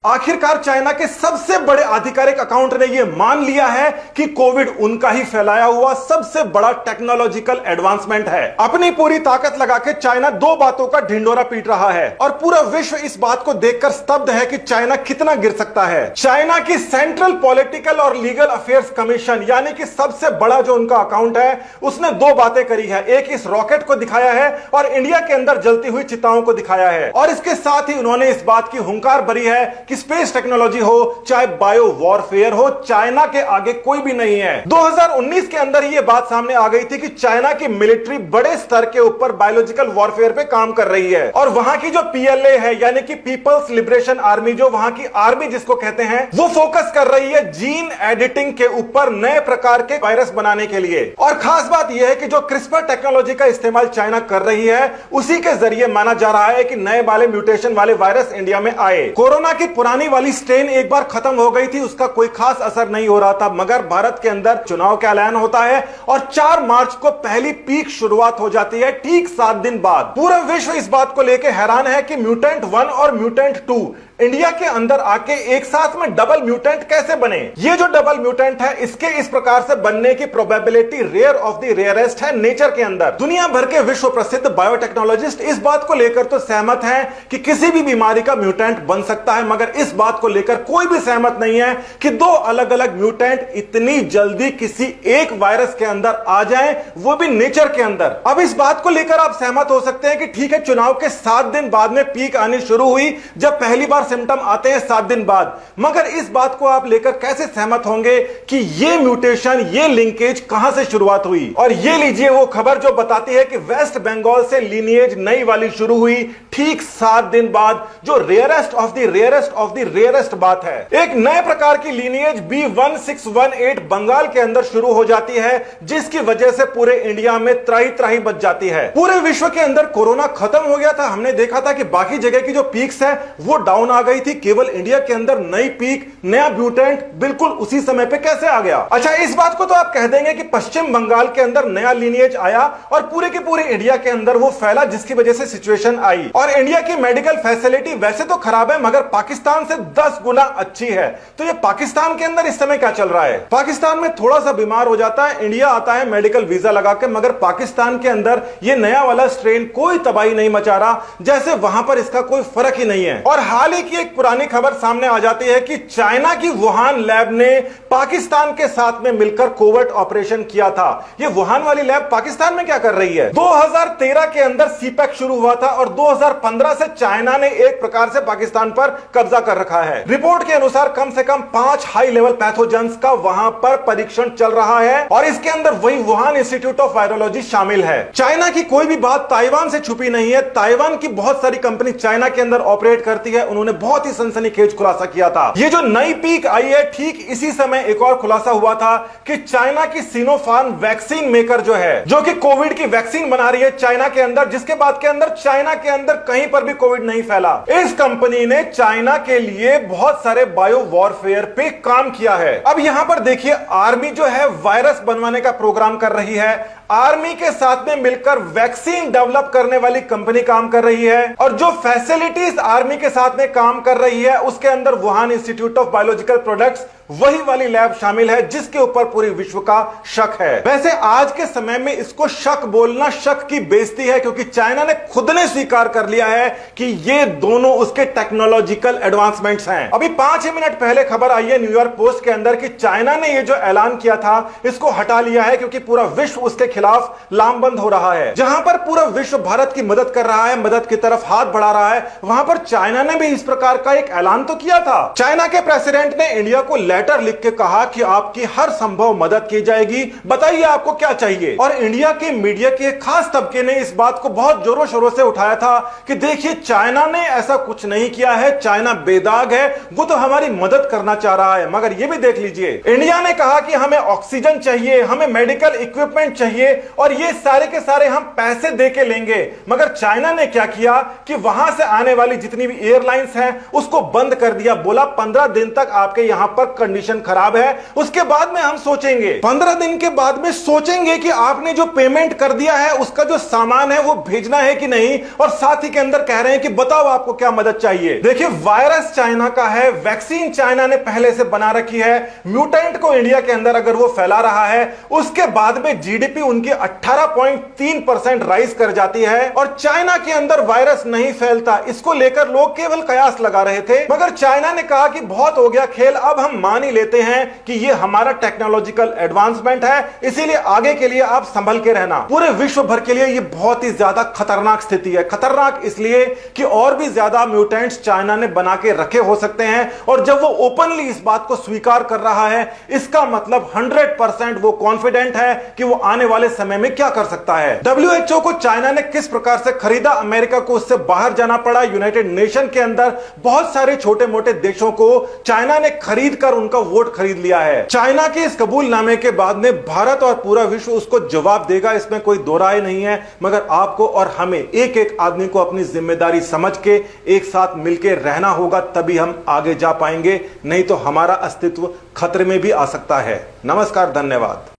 आखिरकार चाइना के सबसे बड़े आधिकारिक अकाउंट ने यह मान लिया है कि कोविड उनका ही फैलाया हुआ सबसे बड़ा टेक्नोलॉजिकल एडवांसमेंट है। अपनी पूरी ताकत लगा के चाइना दो बातों का ढिंडोरा पीट रहा है और पूरा विश्व इस बात को देखकर स्तब्ध है कि चाइना कितना गिर सकता है। चाइना की सेंट्रल पॉलिटिकल और लीगल अफेयर्स कमीशन यानी कि सबसे बड़ा जो उनका अकाउंट है, उसने दो बातें करी है। एक इस रॉकेट को दिखाया है और इंडिया के अंदर जलती हुई चिताओं को दिखाया है, और इसके साथ ही उन्होंने इस बात की हुंकार भरी है कि स्पेस टेक्नोलॉजी हो चाहे बायो वॉरफेयर हो, चाइना के आगे कोई भी नहीं है। 2019 के अंदर ये बात सामने आ गई थी कि चाइना की मिलिट्री बड़े स्तर के ऊपर बायोलॉजिकल वॉरफेयर पे काम कर रही है, और वहां की जो पीएलए है यानी कि पीपल्स लिबरेशन आर्मी, जो वहां की आर्मी जिसको कहते हैं, वो फोकस कर रही है जीन एडिटिंग के ऊपर नए प्रकार के वायरस बनाने के लिए। और खास बात यह है कि जो क्रिस्पर टेक्नोलॉजी का इस्तेमाल चाइना कर रही है, उसी के जरिए माना जा रहा है कि नए वाले म्यूटेशन वाले वायरस इंडिया में आए। कोरोना की पुरानी वाली स्ट्रेन एक बार खत्म हो गई थी, उसका कोई खास असर नहीं हो रहा था, मगर भारत के अंदर चुनाव का ऐलान होता है और 4 मार्च को पहली पीक शुरुआत हो जाती है, ठीक 7 दिन बाद। पूरा विश्व इस बात को लेकर हैरान है कि म्यूटेंट 1 और म्यूटेंट 2 इंडिया के अंदर आके एक साथ में डबल म्यूटेंट कैसे बने। ये जो डबल म्यूटेंट है, इसके इस प्रकार से बनने की probability rare of the rarest है नेचर के अंदर। दुनिया भर के विश्व प्रसिद्ध बायोटेक्नोलॉजिस्ट इस बात को लेकर तो सहमत हैं कि किसी भी बीमारी का म्यूटेंट बन सकता है, मगर इस बात को लेकर कोई भी सहमत नहीं है कि दो अलग अलग म्यूटेंट इतनी जल्दी किसी एक वायरस के अंदर आ जाएं, वो भी नेचर के अंदर। अब इस बात को लेकर आप सहमत हो सकते हैं कि ठीक है, चुनाव के 7 दिन बाद में पीक आनी शुरू हुई, जब पहली बार सिम्टम आते हैं 7 दिन बाद, मगर इस बात को आप लेकर कैसे सहमत होंगे कि ये म्यूटेशन, ये लिंकेज कहां से शुरुआत हुई। और ये लीजिए वो खबर जो बताती है कि वेस्ट बंगाल से लीनिएज नई वाली शुरू हुई ठीक 7 दिन बाद, जो rarest of the rarest of the rarest बात है। एक नए प्रकार की लीनिएज B1618 बंगाल के अंदर शुरू हो जाती है, जिसकी वजह से पूरे इंडिया में त्राही त्राही बच जाती है। पूरे विश्व के अंदर कोरोना खत्म हो गया था, हमने देखा था कि बाकी जगह की जो पीक्स है वो डाउन आ गई थी, केवल इंडिया के अंदर नई पीक, नया म्यूटेंट बिल्कुल उसी समय पे कैसे आ गया। अच्छा, इस बात को तो आप कह देंगे कि पश्चिम बंगाल के अंदर नया लीनिएज आया और पूरे के पूरे इंडिया के अंदर वो फैला, जिसकी वजह से सिचुएशन आई। और इंडिया की मेडिकल फैसिलिटी वैसे तो खराब है, मगर पाकिस्तान से 10 गुना अच्छी है। तो ये पाकिस्तान के अंदर इस समय क्या चल रहा है? पाकिस्तान में थोड़ा सा बीमार हो जाता है, इंडिया आता है मेडिकल वीजा लगा के, मगर पाकिस्तान के अंदर ये नया वाला स्ट्रेन कोई तबाही नहीं मचा रहा, जैसे वहां पर इसका कोई फर्क ही नहीं है। और हाल ही की एक पुरानी खबर सामने आ जाती है कि चाइना की वुहान लैब ने पाकिस्तान के साथ में मिलकर कोविड ऑपरेशन किया था। ये वुहान वाली लैब पाकिस्तान में क्या कर रही है? 2013 के अंदर सीपैक शुरू हुआ था और 2015 से चाइना ने एक प्रकार से पाकिस्तान पर कब्जा कर रखा है। रिपोर्ट के अनुसार कम से कम 5 हाई लेवल पैथोजेंस का वहां पर परीक्षण चल रहा है, और इसके अंदर वही वुहान इंस्टीट्यूट ऑफ वायरोलॉजी शामिल है। चाइना की कोई भी बात ताइवान से छुपी नहीं है। ताइवान की बहुत सारी कंपनी चाइना के अंदर ऑपरेट करती है, उन्होंने बहुत ही सनसनीखेज खुलासा किया था। ये जो नई पीक आई है, ठीक इसी समय एक और खुलासा हुआ था कि चाइना की सिनोफार्म वैक्सीन मेकर जो है, जो कि कोविड की वैक्सीन बना रही है चाइना के अंदर, जिसके बाद के अंदर चाइना के अंदर कहीं पर भी कोविड नहीं फैला। इस कंपनी ने चाइना के लिए बहुत सारे बायो वॉरफेयर पे काम किया है। अब यहां पर देखिए, आर्मी जो है वायरस बनवाने का प्रोग्राम कर रही है, आर्मी के साथ में मिलकर वैक्सीन डेवलप करने वाली कंपनी काम कर रही है, और जो फैसिलिटीज आर्मी के साथ में काम कर रही है उसके अंदर Wuhan institute of biological products, वही वाली लैब शामिल है, जिसके ऊपर पूरी विश्व का शक है। वैसे आज के समय में इसको शक बोलना शक की बेइज्जती है, क्योंकि चाइना ने खुद ने स्वीकार कर लिया है कि ये दोनों उसके टेक्नोलॉजिकल एडवांसमेंट्स हैं। अभी 5 ही मिनट पहले खबर आई है न्यूयॉर्क पोस्ट के अंदर कि चाइना ने ये जो ऐलान किया था इसको हटा लिया है, क्योंकि पूरा विश्व उसके खिलाफ लामबंद हो रहा है। जहां पर पूरा विश्व भारत की मदद कर रहा है, मदद की तरफ हाथ बढ़ा रहा है, वहां पर चाइना ने भी इस प्रकार का एक ऐलान तो किया था। चाइना के प्रेसिडेंट ने इंडिया को लेटर लिख के कहा कि आपकी हर संभव मदद की जाएगी, बताइए आपको क्या चाहिए। और इंडिया के मीडिया के खास तबके ने इस बात को बहुत जोरों शोरों से उठाया था कि देखिए, चाइना ने ऐसा कुछ नहीं किया है, चाइना बेदाग है, वो तो हमारी मदद करना चाह रहा है। मगर ये भी देख लीजिए, इंडिया ने कहा कि हमें ऑक्सीजन चाहिए, हमें मेडिकल इक्विपमेंट चाहिए, लेंगे और ये सारे के सारे हम पैसे दे के लेंगे। मगर चाइना ने क्या किया कि वहां से आने वाली जितनी भी एयरलाइंस हैं उसको बंद कर दिया। बोला 15 दिन तक आपके यहां पर कंडीशन खराब है, उसके बाद में हम सोचेंगे। 15 दिन के बाद में सोचेंगे कि आपने जो पेमेंट कर दिया है उसका जो सामान है वो भेजना है कि नहीं, और साथ ही के अंदर कह रहे हैं कि बताओ आपको क्या मदद चाहिए। देखिए, वायरस चाइना का है, वैक्सीन चाइना ने पहले से बना रखी है, म्यूटेंट को इंडिया के अंदर अगर वो फैला रहा है उसके बाद में जीडीपी उनकी 18.3% राइज कर जाती है और चाइना के अंदर वायरस नहीं फैलता। इसको लेकर लोग केवल कयास लगा रहे थे, मगर चाइना ने कहा कि बहुत हो गया खेल, अब हम मान ही लेते हैं कि ये हमारा टेक्नोलॉजिकल एडवांसमेंट है, इसीलिए आगे के लिए आप संभल के रहना। पूरे विश्व भर के लिए ये बहुत ही ज्यादा खतरनाक स्थिति है। खतरनाक इसलिए कि और भी ज्यादा म्यूटेंट्स चाइना ने बना के रखे हो सकते हैं, और जब वो ओपनली इस बात को स्वीकार कर रहा है इसका मतलब 100% वो कॉन्फिडेंट है कि वो आने वाले समय में क्या कर सकता है। WHO को चाइना ने किस प्रकार से खरीदा, अमेरिका को उससे बाहर जाना पड़ा, यूनाइटेड नेशन के अंदर बहुत सारे छोटे मोटे देशों को चाइना ने खरीद कर उनका वोट खरीद लिया है। चाइना के इस कबूलनामे के बाद में भारत और पूरा विश्व उसको जवाब देगा, इसमें कोई दो राय नहीं है। मगर आपको और हमें एक एक आदमी को अपनी जिम्मेदारी समझ के एक साथ मिलकर रहना होगा, तभी हम आगे जा पाएंगे, नहीं तो हमारा अस्तित्व खतरे में भी आ सकता है। नमस्कार, धन्यवाद।